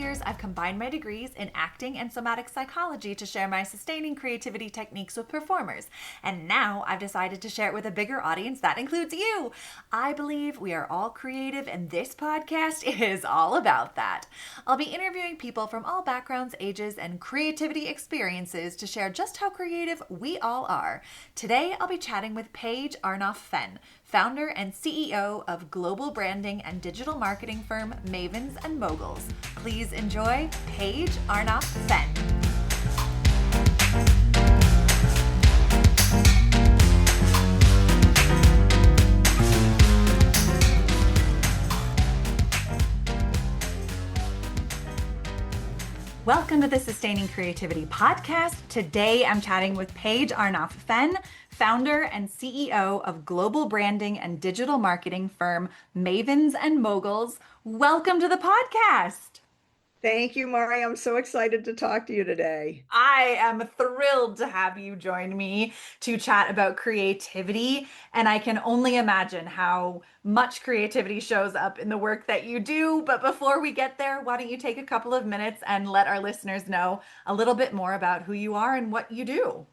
years, I've combined my degrees in acting and somatic psychology to share my sustaining creativity techniques with performers. And now I've decided to share it with a bigger audience that includes you. I believe we are all creative, and this podcast is all about that. I'll be interviewing people from all backgrounds, ages, and creativity experiences to share just how creative we all are. Today, I'll be chatting with Paige Arnof-Fenn, founder and CEO of global branding and digital marketing firm Mavens Moguls. Please enjoy Paige Arnof-Fenn. Welcome to the Sustaining Creativity Podcast. Today I'm chatting with Paige Arnof-Fenn, founder and CEO of global branding and digital marketing firm Mavens Moguls. Welcome to the podcast. Thank you, Mari. I'm so excited to talk to you today. I am thrilled to have you join me to chat about creativity, and I can only imagine how much creativity shows up in the work that you do. But before we get there, why don't you take a couple of minutes and let our listeners know a little bit more about who you are and what you do?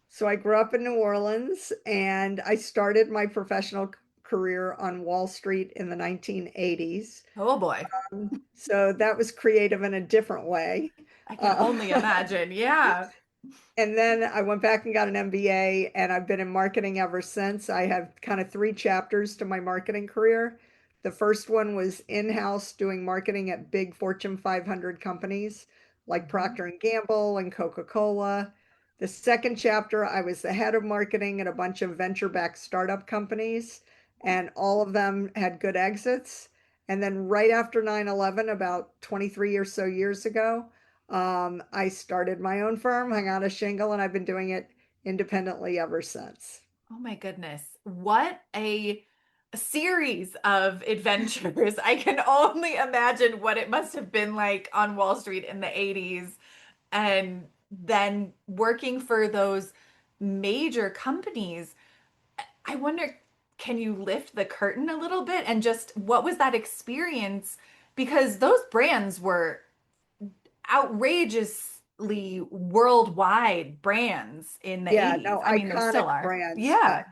So I grew up in New Orleans and I started my professional career on Wall Street in the 1980s. Oh boy, So that was creative in a different way. I can Uh, only imagine. Yeah. and then I went back and got an MBA, and I've been in marketing ever since. I have kind of three chapters to my marketing career. The first one was in-house doing marketing at big Fortune 500 companies like Mhm. Procter and Gamble and Coca-Cola. The second chapter, I was the head of marketing at a bunch of venture-backed startup companies, and all of them had good exits. And then right after 9/11, about 23 or so years ago, I started my own firm, hung out a shingle, and I've been doing it independently ever since. Oh my goodness. What a series of adventures. I can only imagine what it must have been like on Wall Street in the 80s and then working for those major companies. I wonder, can you lift the curtain a little bit and just what was that experience? Because those brands were outrageously worldwide brands in the Yeah, 80s. no, I mean, they iconic still are. brands. Yeah.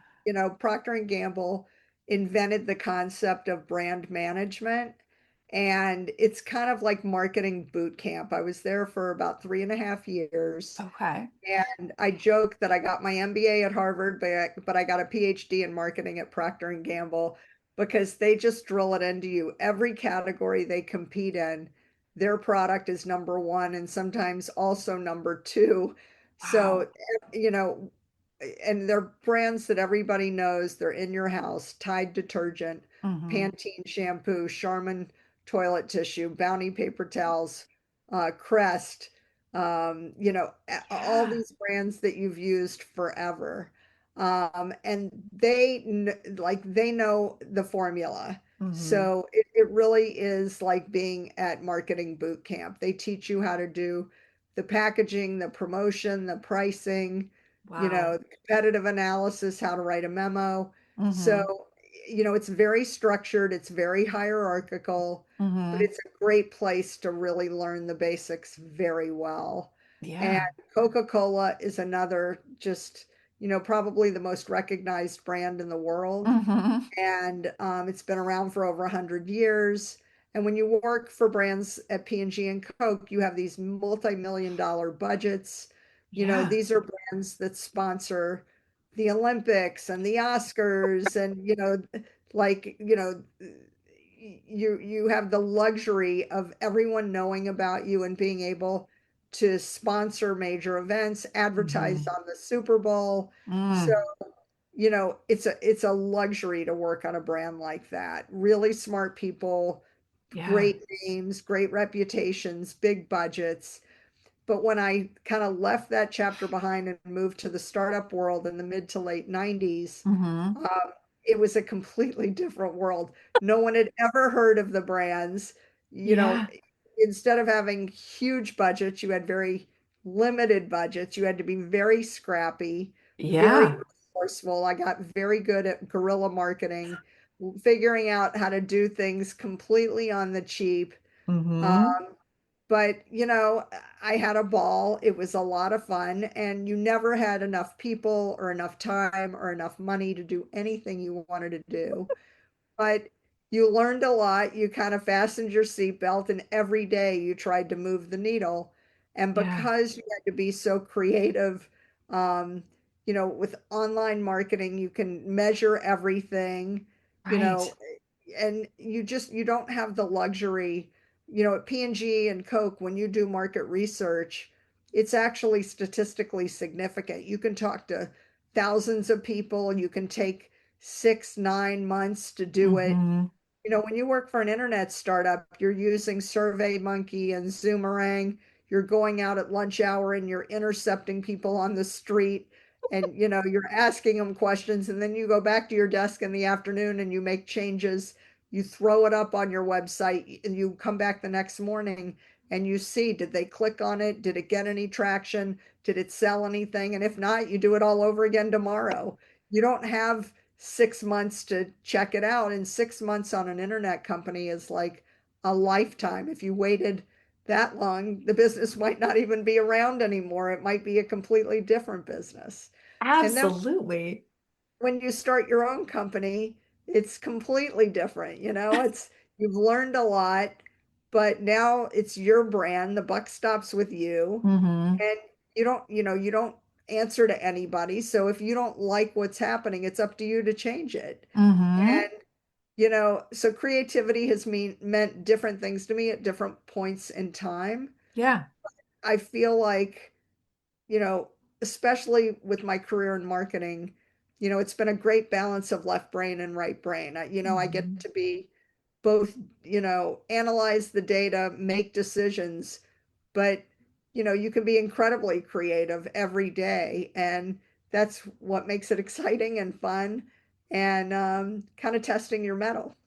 Procter and Gamble invented the concept of brand management, and it's kind of like marketing boot camp. I was there for about 3.5 years. Okay. And I joke that I got my MBA at Harvard, but I got a PhD in marketing at Procter and Gamble because they just drill it into you. Every category they compete in, their product is number one and sometimes also number two. Wow. So, you know, and they're brands that everybody knows. They're in your house: Tide detergent, Hmm. Pantene shampoo, Charmin toilet tissue, Bounty paper towels, Crest, all Yeah. these brands that you've used forever. And they know the formula. Hmm. So it really is like being at marketing boot camp. They teach you how to do the packaging, the promotion, the pricing, Wow. competitive analysis, how to write a memo. Hmm. So, it's very structured, it's very hierarchical, but Hmm. it's a great place to really learn the basics very well. And Yeah. Coca-Cola is another, just, probably the most recognized brand in the world. Hmm. And it's been around for over 100 years. And when you work for brands at P&G and Coke, you have these multi-million dollar budgets. Yeah. These are brands that sponsor the Olympics and the Oscars, and like, you have the luxury of everyone knowing about you and being able to sponsor major events, advertise Hmm. on the Super Bowl. So, Mm. it's a luxury to work on a brand like that. Really smart people, Yeah. great names, great reputations, big budgets. But when I kind of left that chapter behind and moved to the startup world in the mid to late 90s, Hmm. it was a completely different world. No one had ever heard of the brands. You know, Yeah. Instead of having huge budgets, you had very limited budgets. You had to be very scrappy, very Yeah. resourceful. I got very good at guerrilla marketing, figuring out how to do things completely on the cheap. Hmm. Um, but I had a ball. It was a lot of fun, and you never had enough people or enough time or enough money to do anything you wanted to do. But you learned a lot. You kind of fastened your seatbelt, and every day you tried to move the needle. And Yeah. because you had to be so creative, um, with online marketing, you can measure everything, you Right. know, and you don't have the luxury, at P&G and Coke, when you do market research, it's actually statistically significant. You can talk to thousands of people, you can take 6, 9 months to do it. Mm-hmm. When you work for an internet startup, you're using SurveyMonkey and Zoomerang. You're going out at lunch hour and you're intercepting people on the street, and you're asking them questions, and then you go back to your desk in the afternoon and you make changes. You throw it up on your website and you come back the next morning and you see, did they click on it? Did it get any traction? Did it sell anything? And if not, you do it all over again tomorrow. You don't have 6 months to check it out. And 6 months on an internet company is like a lifetime. If you waited that long, the business might not even be around anymore. It might be a completely different business. And then Absolutely. when you start your own company, it's completely different. You've learned a lot, but now it's your brand. The buck stops with you, Mm-hmm. and you don't answer to anybody. So if you don't like what's happening, it's up to you to change it. Mm-hmm. And so creativity has meant different things to me at different points in time. Yeah. I feel like, you know, especially with my career in marketing, it's been a great balance of left brain and right brain. I get Mm-hmm. to be both, analyze the data, make decisions, but you can be incredibly creative every day, and that's what makes it exciting and fun, and kind of testing your mettle.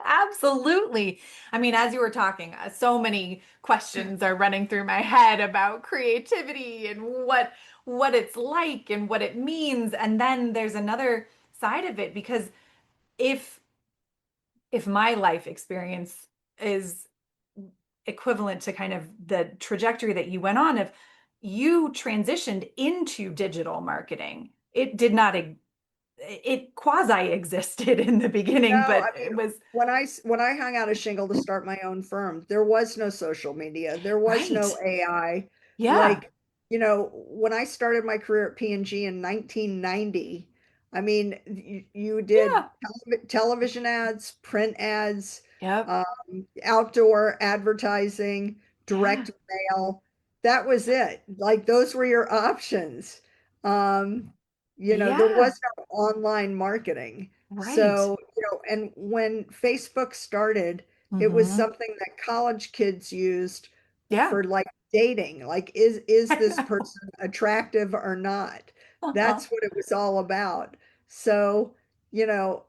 Absolutely. I mean, as you were talking, so many questions are running through my head about creativity and what it's like and what it means. And then there's another side of it because if if my life experience is equivalent to kind of the trajectory that you went on, if you transitioned into digital marketing, it did not it quasi existed in the beginning, No, but I mean, it was when I hung out a shingle to start my own firm, there was no social media, there was no right. AI. Yeah. Like, when I started my career at P&G in 1990, I mean, you did Yeah. television ads, print ads, Yep. outdoor advertising, Yeah. direct mail. That was it. Like, those were your options. Um, there Yeah. was no online marketing. Right. So, and when Facebook started, it was Mm-hmm. something that college kids used Yeah. for like dating. Like, is this person attractive or not? Uh-huh. That's what it was all about. So, you know,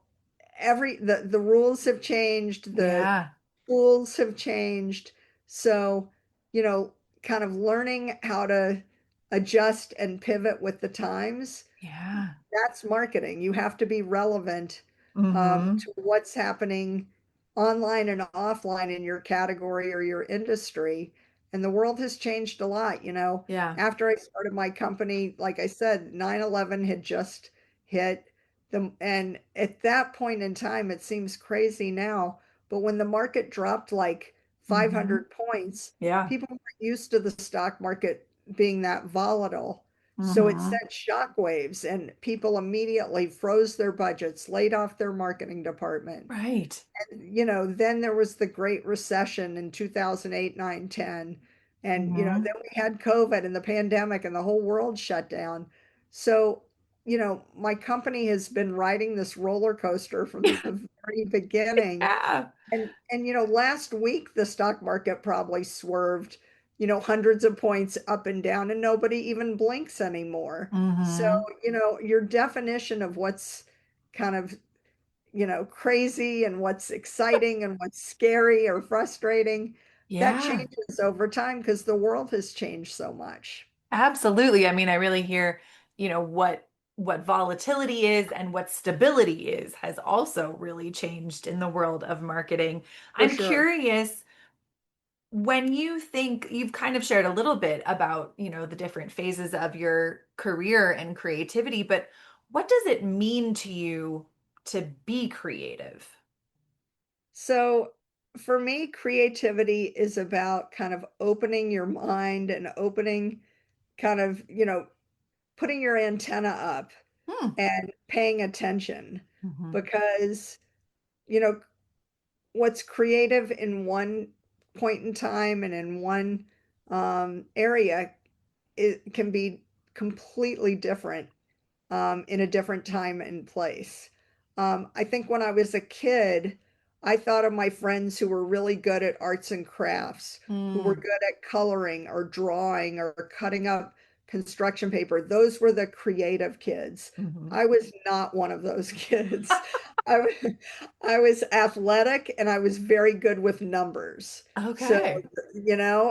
the rules have changed, the Yeah. tools have changed. So, you know, kind of learning how to adjust and pivot with the times, Yeah. that's marketing. You have to be relevant Mm-hmm. to what's happening online and offline in your category or your industry. And the world has changed a lot. Yeah. After I started my company, like I said, 9/11 had just hit and at that point in time, it seems crazy now, but when the market dropped like Mm-hmm. 500 points, Yeah. people weren't used to the stock market being that volatile. So it Mm-hmm. sent shockwaves, and people immediately froze their budgets, laid off their marketing department. Right. Then there was the Great Recession in 2008, 9, 10. And, Mm-hmm. then we had COVID and the pandemic and the whole world shut down. So, my company has been riding this roller coaster from the very beginning, Yeah. and last week the stock market probably swerved, hundreds of points up and down, and nobody even blinks anymore. So, Mm-hmm. your definition of what's kind of, crazy and what's exciting and what's scary or frustrating, that Yeah. changes over time because the world has changed so much. Absolutely. I mean, I really hear, what volatility is and what stability is has also really changed in the world of marketing. For I'm sure. curious, When you think you've kind of shared a little bit about, the different phases of your career and creativity, but what does it mean to you to be creative? So for me, creativity is about kind of opening your mind and opening kind of, putting your antenna up Hmm. and paying attention Hmm. because, you know, what's creative in one point in time and in one area, it can be completely different in a different time and place. I think when I was a kid, I thought of my friends who were really good at arts and crafts, who were Mm. good at coloring or drawing or cutting up construction paper. Those were the creative kids. Hmm. I was not one of those kids. I, wa- I was athletic and I was very good with numbers. So, Okay.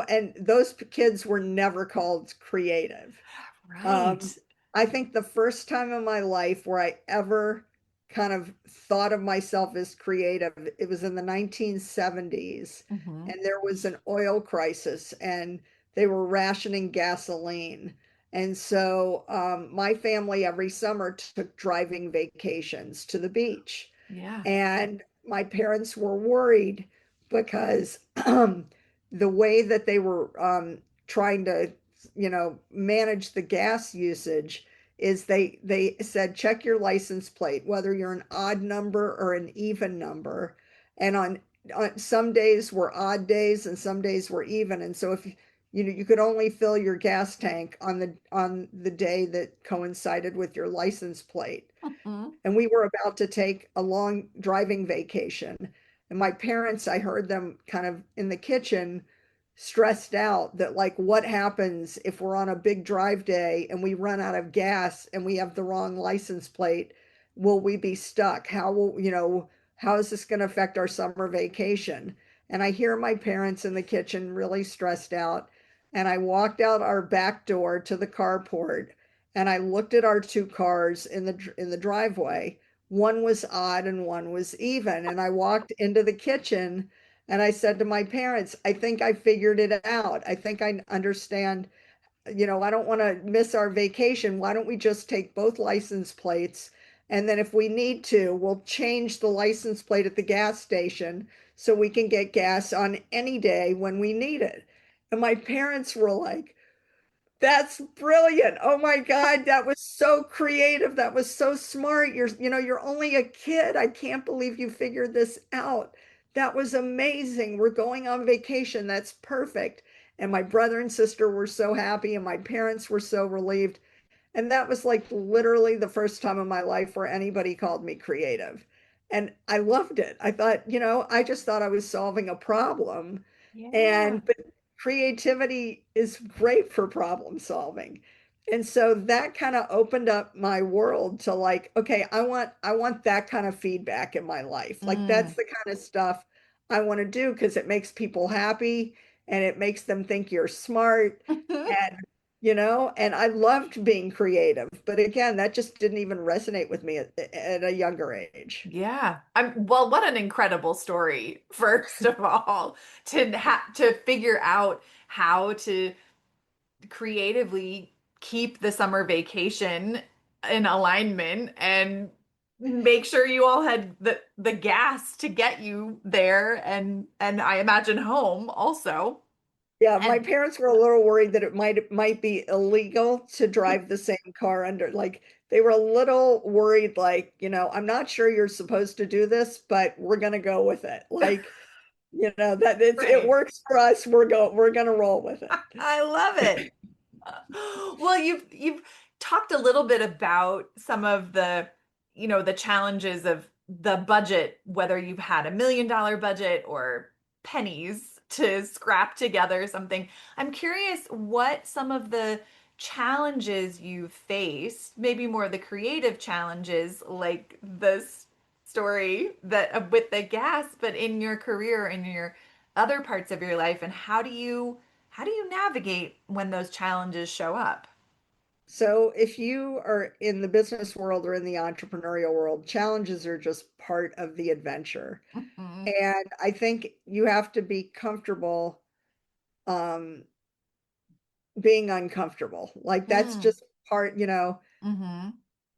and those kids were never called creative. Right. Um, I think the first time in my life where I ever kind of thought of myself as creative, it was in the 1970s, Hmm. and there was an oil crisis, and they were rationing gasoline. And so my family every summer took driving vacations to the beach. Yeah. And my parents were worried because the way that they were trying to, manage the gas usage is they said check your license plate, whether you're an odd number or an even number. And on some days were odd days and some days were even. And so if you could only fill your gas tank on the day that coincided with your license plate, Hmm. and we were about to take a long driving vacation. And my parents, I heard them kind of in the kitchen stressed out that, like, what happens if we're on a big drive day and we run out of gas and we have the wrong license plate? Will we be stuck? How is this going to affect our summer vacation? And I hear my parents in the kitchen really stressed out. And I walked out our back door to the carport and I looked at our two cars in the driveway. One was odd and one was even. And I walked into the kitchen and I said to my parents, I think I figured it out. I think I understand, I don't want to miss our vacation. Why don't we just take both license plates? And then if we need to, we'll change the license plate at the gas station so we can get gas on any day when we need it. And my parents were like, that's brilliant. Oh my God, that was so creative. That was so smart. You're only a kid. I can't believe you figured this out. That was amazing. We're going on vacation. That's perfect. And my brother and sister were so happy, and my parents were so relieved. And that was like literally the first time in my life where anybody called me creative. And I loved it. I thought, I just thought I was solving a problem. Yeah. But creativity is great for problem solving. And so that kind of opened up my world to, like, okay, I want that kind of feedback in my life. Like that's Mm. the kind of stuff I want to do because it makes people happy and it makes them think you're smart. And and I loved being creative. But again, that just didn't even resonate with me at a younger age. Yeah. Well, what an incredible story, first of all, to figure out how to creatively keep the summer vacation in alignment and make sure you all had the gas to get you there and I imagine home also. Yeah, my And parents were a little worried that it might be illegal to drive the same car under, like they were a little worried, like, I'm not sure you're supposed to do this, but we're gonna go with it. Like, that it right. works for us. We're gonna roll with it. I love it. Well, you've talked a little bit about some of the challenges of the budget, whether you've had $1 million budget or pennies to scrap together something. I'm curious what some of the challenges you faced, maybe more the creative challenges, like this story that with the gas, but in your career, in your other parts of your life, and how do you navigate when those challenges show up? So if you are in the business world or in the entrepreneurial world, challenges are just part of the adventure. Mhm. And I think you have to be comfortable. um, being uncomfortable. Like that's Mm. just part, Mm-hmm.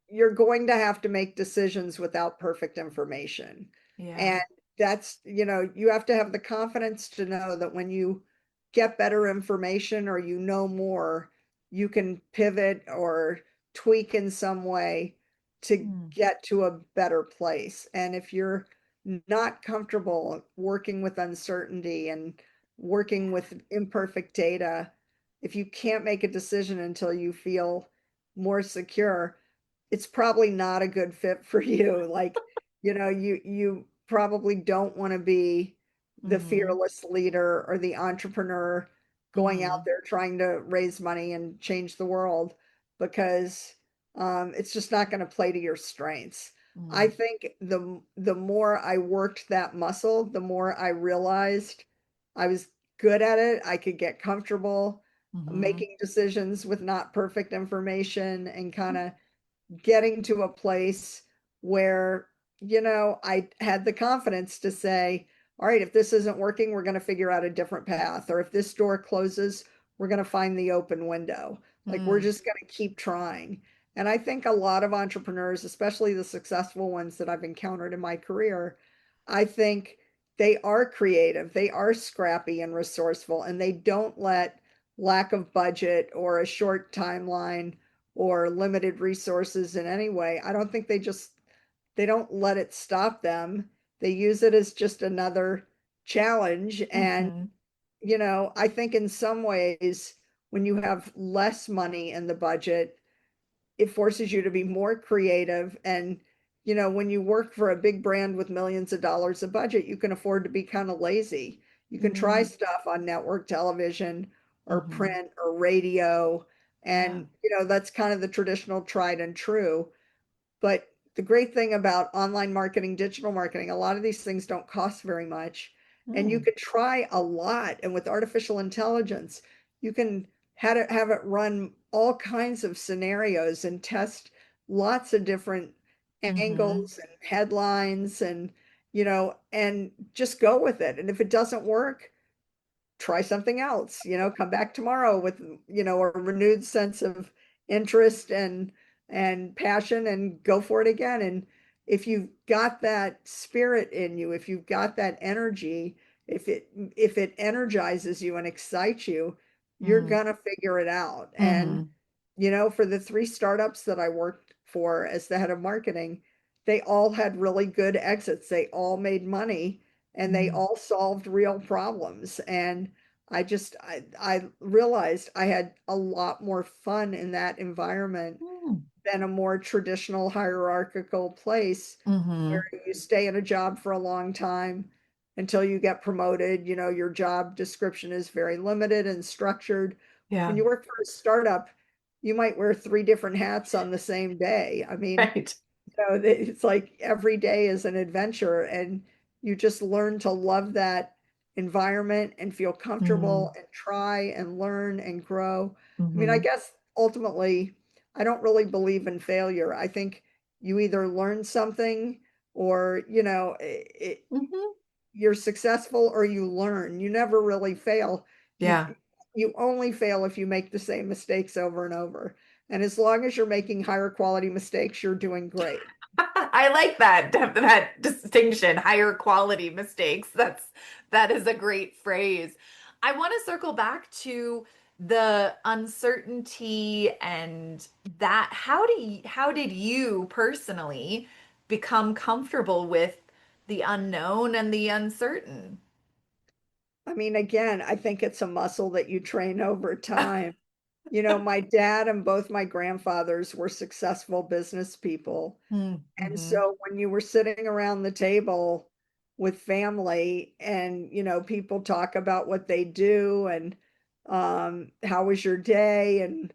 you're going to have to make decisions without perfect information. Yeah. And that's, you have to have the confidence to know that when you get better information or more, you can pivot or tweak in some way to Mm. get to a better place. And if you're not comfortable working with uncertainty and working with imperfect data, if you can't make a decision until you feel more secure, it's probably not a good fit for you. Like, you probably don't want to be the Mm-hmm. fearless leader or the entrepreneur going Mm-hmm. out there trying to raise money and change the world because it's just not going to play to your strengths. I Mm-hmm. think the more I worked that muscle, the more I realized I was good at it. I could get comfortable Mm-hmm. making decisions with not perfect information and kind of getting to a place where, I had the confidence to say, all right, if this isn't working, we're going to figure out a different path. Or if this door closes, we're going to find the open window. Like we're Mm. just going to keep trying. And I think a lot of entrepreneurs, especially the successful ones that I've encountered in my career, I think they are creative, they are scrappy and resourceful, and they don't let lack of budget or a short timeline or limited resources in any way. I don't think they don't let it stop them. They use it as just another challenge. And, Mm-hmm. I think in some ways, when you have less money in the budget, it forces you to be more creative. And, when you work for a big brand with millions of dollars of budget, you can afford to be kind of lazy. You can try Mm-hmm. stuff on network television or Mm-hmm. print or radio. Yeah. And, that's kind of the traditional tried and true. But the great thing about online marketing, digital marketing, a lot of these things don't cost very much. And you Mm. can try a lot. And with artificial intelligence, you can have it run all kinds of scenarios and test lots of different Mm-hmm. angles and headlines and just go with it. And if it doesn't work, try something else, come back tomorrow with, a renewed sense of interest and passion and go for it again. And if you've got that spirit in you, if you've got that energy, if it energizes you and excites you, you're Mm. gonna figure it out. And Mm-hmm. for the three startups that I worked for as the head of marketing, they all had really good exits. They all made money and they Mm. all solved real problems. And I realized I had a lot more fun in that environment Mm. than a more traditional hierarchical place where Mm-hmm. you stay in a job for a long time until you get promoted. Your job description is very limited and structured. When Yeah. you work for a startup, you might wear three different hats on the same day. I mean, Right. it's like every day is an adventure, and you just learn to love that environment and feel Mm-hmm. comfortable and try and learn and grow. I mean, I Mm-hmm. guess ultimately, I don't really believe in failure. I think you either learn something or, Mm-hmm. you're successful or you learn. You never really fail. You Yeah. you only fail if you make the same mistakes over and over. And as long as you're making higher quality mistakes, you're doing great. I like that distinction, higher quality mistakes. That is a great phrase. I want to circle back to the uncertainty and that how did you personally become comfortable with the unknown and the uncertain? I mean, again, I think it's a muscle that you train over time. My dad and both my grandfathers were successful business people. And Mm-hmm. so when you were sitting around the table with family and, people talk about what they do and how was your day? And,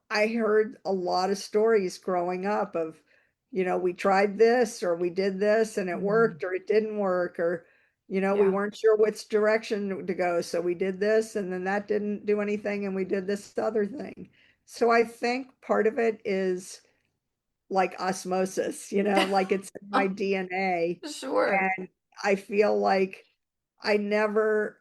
I heard a lot of stories growing up of, we tried this or we did this and it Mm-hmm. worked or it didn't work or, we Yeah. weren't sure which direction to go. So we did this and then that didn't do anything and we did this other thing. So I think part of it is like osmosis, like it's in my DNA. Sure. And I feel like I never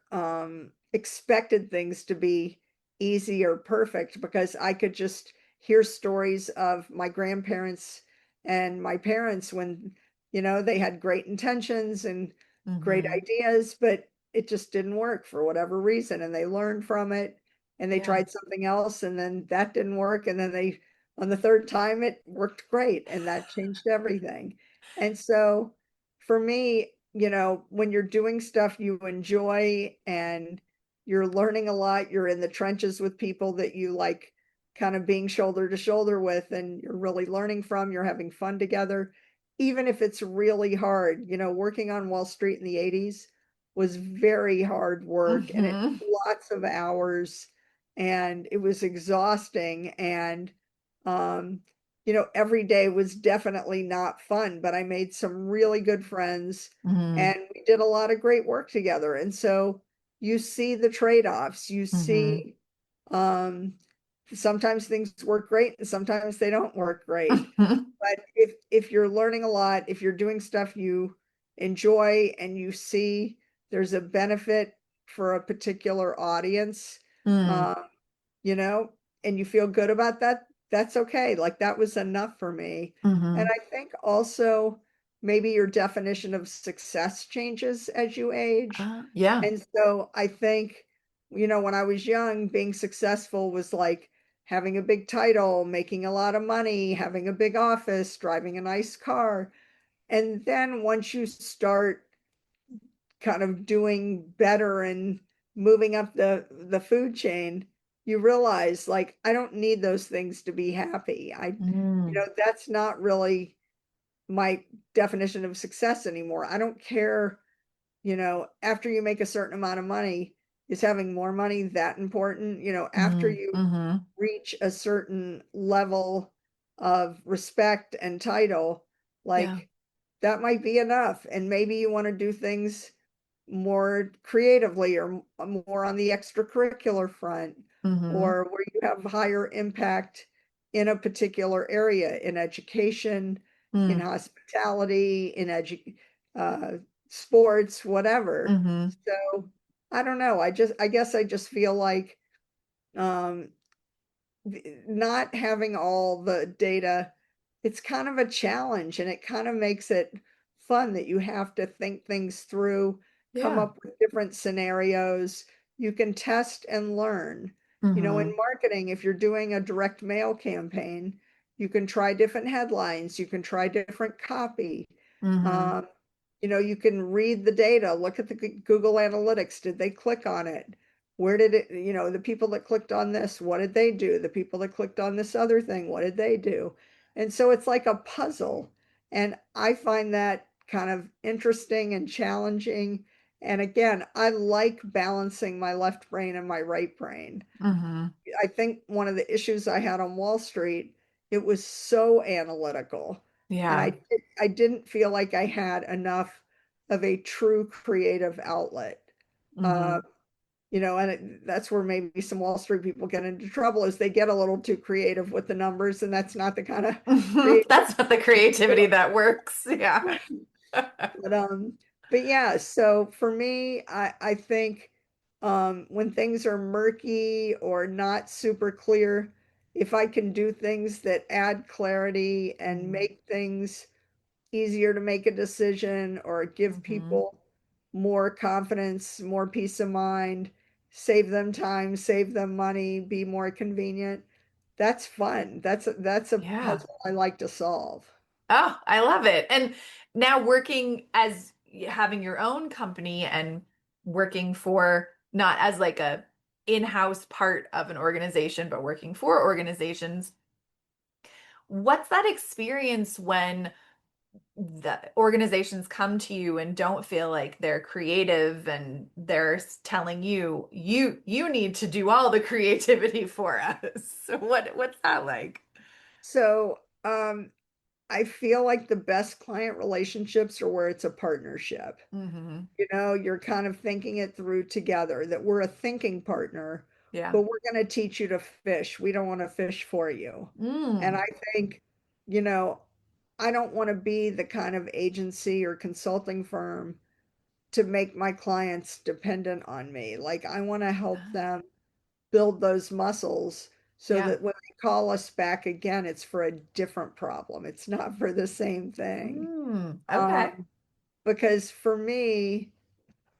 expected things to be easy or perfect because I could just hear stories of my grandparents and my parents when, they had great intentions and great Mm-hmm. ideas, but it just didn't work for whatever reason. And they learned from it and they Yeah. tried something else and then that didn't work. And then on the third time, it worked great and that changed everything. And so for me, when you're doing stuff you enjoy and you're learning a lot, you're in the trenches with people that you like kind of being shoulder to shoulder with, and you're really learning from, you're having fun together, even if it's really hard. Working on Wall Street in the 80s was very hard work and it Mm-hmm. lots of hours and it was exhausting. And um, every day was definitely not fun, but I made some really good friends Mm-hmm. and we did a lot of great work together. And so you see the trade-offs. You Mm-hmm. see, um, sometimes things work great and sometimes they don't work great. But if you're learning a lot, if you're doing stuff you enjoy and you see there's a benefit for a particular audience, Mm-hmm. um, you know, and you feel good about that, that's okay. Like that was enough for me. And Mm-hmm. I think also maybe your definition of success changes as you age. Yeah. And so I think, when I was young, being successful was like having a big title, making a lot of money, having a big office, driving a nice car. And then once you start kind of doing better and moving up the food chain, you realize like I don't need those things to be happy. Mm-hmm. That's not really my definition of success anymore. I don't care, after you make a certain amount of money, is having more money that important? After you Mm-hmm. reach a certain level of respect and title, Yeah. like that might be enough. And maybe you want to do things more creatively or more on the extracurricular front, Mm-hmm. or where you have higher impact in a particular area, in education, in hospitality, in uh, sports, whatever. Mm-hmm. So I don't know. I guess I just feel like um, not having all the data, it's kind of a challenge and it kind of makes it fun that you have to think things through, come Yeah. up with different scenarios. You can test and learn. In Mm-hmm. marketing, if you're doing a direct mail campaign, you can try different headlines, you can try different copy. Mm-hmm. Um, you can read the data, look at the Google Analytics. Did they click on it? Where did it, the people that clicked on this, what did they do? The people that clicked on this other thing, what did they do? And so it's like a puzzle. And I find that kind of interesting and challenging. And again, I like balancing my left brain and my right brain. Mm-hmm. I think one of the issues I had on Wall Street, it was so analytical. And Yeah. I didn't feel like I had enough of a true creative outlet. Mm-hmm. Uh, and that's where maybe some Wall Street people get into trouble is they get a little too creative with the numbers, and that's not the kind of creativity. That's not the creativity that works. Yeah. But but yeah, so for me, I think when things are murky or not super clear, if I can do things that add clarity and Mm-hmm. make things easier to make a decision or give Mm-hmm. people more confidence, more peace of mind, save them time, save them money, be more convenient. That's fun. That's a Yeah. puzzle I like to solve. Oh, I love it. And now working as having your own company and working for not as like a in-house part of an organization, but working for organizations. What's that experience when the organizations come to you and don't feel like they're creative and they're telling you you need to do all the creativity for us? So what's that like? So, I feel like the best client relationships are where it's a partnership. Hmm. You're kind of thinking it through together, that we're a thinking partner, Yeah. but we're going to teach you to fish. We don't want to fish for you. And Mm. I think, you know, I don't want to be the kind of agency or consulting firm to make my clients dependent on me. Like I want to help them build those muscles so Yeah. that when they call us back again, it's for a different problem. It's not for the same thing. Okay. Because for me,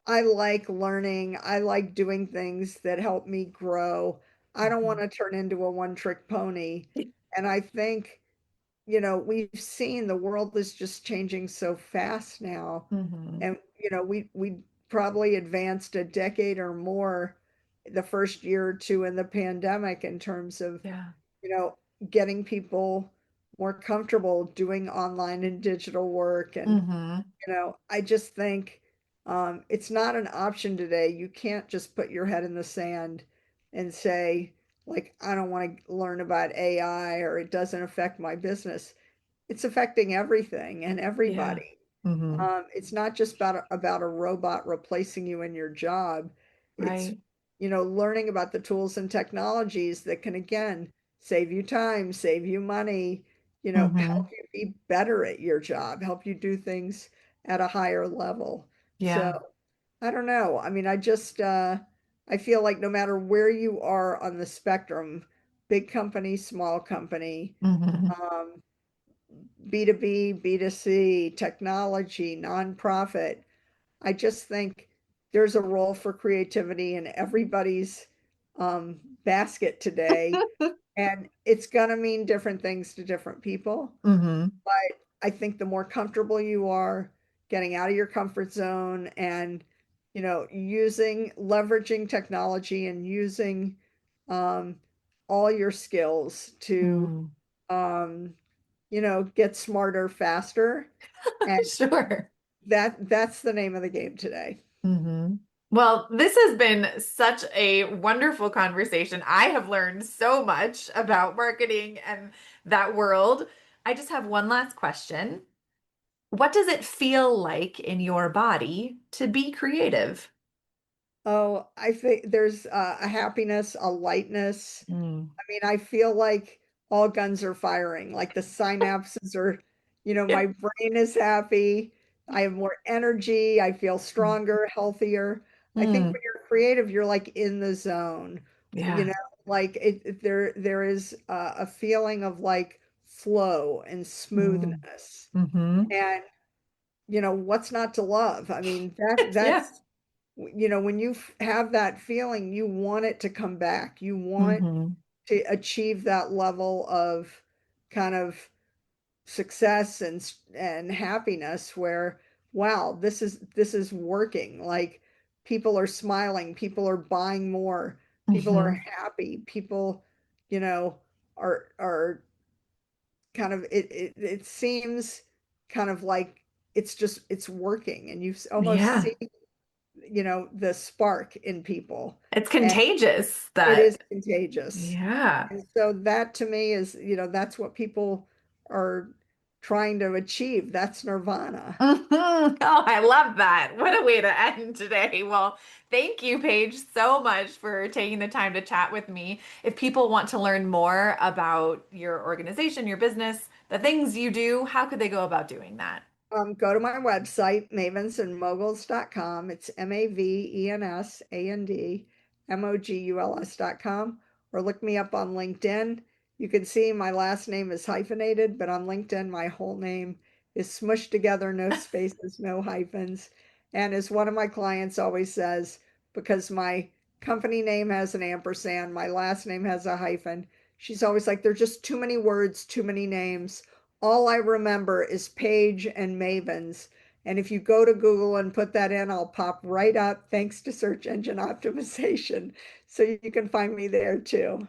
I like learning. I like doing things that help me grow. I don't want Mhm. to turn into a one-trick pony. And I think, we've seen the world is just changing so fast now. Mhm. And, we probably advanced a decade or more the first year or two in the pandemic in terms of, Yeah. you know, getting people more comfortable doing online and digital work. And Mhm. I just think it's not an option today. You can't just put your head in the sand and say, like, I don't want to learn about AI or it doesn't affect my business. It's affecting everything and Yeah. everybody. Mhm. It's not just about a robot replacing you in your job. It's, Right. learning about the tools and technologies that can, again, save you time, save you money, help Mhm. you be better at your job, help you do things at a higher level. So Yeah. I don't know. I mean, I feel like no matter where you are on the spectrum, big company, small company, Mhm. um, B2B, B2C, technology, nonprofit. I just think there's a role for creativity in everybody's basket today. And it's going to mean different things to different people. Mhm. But I think the more comfortable you are getting out of your comfort zone and, leveraging technology and using um, all your skills to Mm. um, get smarter faster. And Sure. that's the name of the game today. Well, this has been such a wonderful conversation. I have learned so much about marketing and that world. I just have one last question. What does it feel like in your body to be creative? Oh, I think there's a happiness, a lightness. Mm. I mean, I feel like all guns are firing, like the synapses are, Yeah. my brain is happy. I have more energy. I feel stronger, healthier. I think Mm. when you're creative, you're like in the zone, you Yeah. know, like there is a feeling of like flow and Mm. smoothness. Hmm. And, what's not to love? I mean, Yeah. when you have that feeling, you want it to come back. You want Hmm. to achieve that level of kind of success and happiness where, wow, this is working. Like people are smiling, people are buying more, people are Hmm. happy, people, you know, are kind of it seems kind of like it's working and almost Yeah. see the spark in people, It's and contagious it is that, contagious. yeah. And so that to me is, that's what people are trying to achieve. That's nirvana. Mhm. Oh, I love that. What a way to end today. Well, thank you, Paige, so much for taking the time to chat with me. If people want to learn more about your organization, your business, the things you do, how could they go about doing that? Go to my website, mavensandmoguls.com. It's MAVENSANDMOGULS.com, or look me up on LinkedIn. You can see my last name is hyphenated, but on LinkedIn, my whole name is smushed together, no spaces, no hyphens. And as one of my clients always says, because my company name has an ampersand, my last name has a hyphen, she's always like, there's just too many words, too many names. All I remember is Paige and Mavens. And if you go to Google and put that in, I'll pop right up thanks to search engine optimization. So you can find me there too.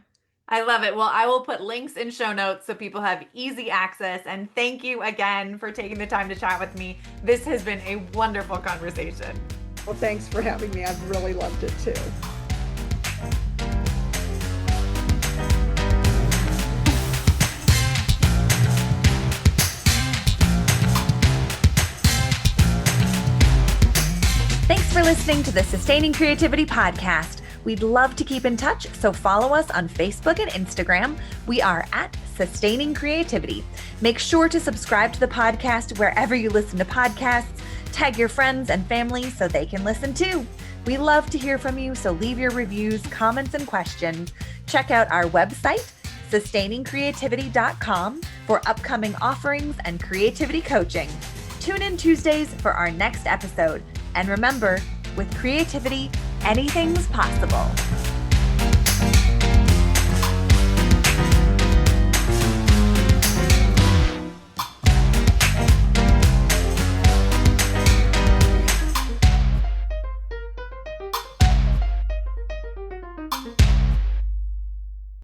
I love it. Well, I will put links in show notes so people have easy access. And thank you again for taking the time to chat with me. This has been a wonderful conversation. Well, thanks for having me. I've really loved it too. Thanks for listening to the Sustaining Creativity Podcast. We'd love to keep in touch, so follow us on Facebook and Instagram. We are at Sustaining Creativity. Make sure to subscribe to the podcast wherever you listen to podcasts. Tag your friends and family so they can listen too. We love to hear from you, so leave your reviews, comments, and questions. Check out our website, sustainingcreativity.com, for upcoming offerings and creativity coaching. Tune in Tuesdays for our next episode. And remember, with creativity, anything's possible.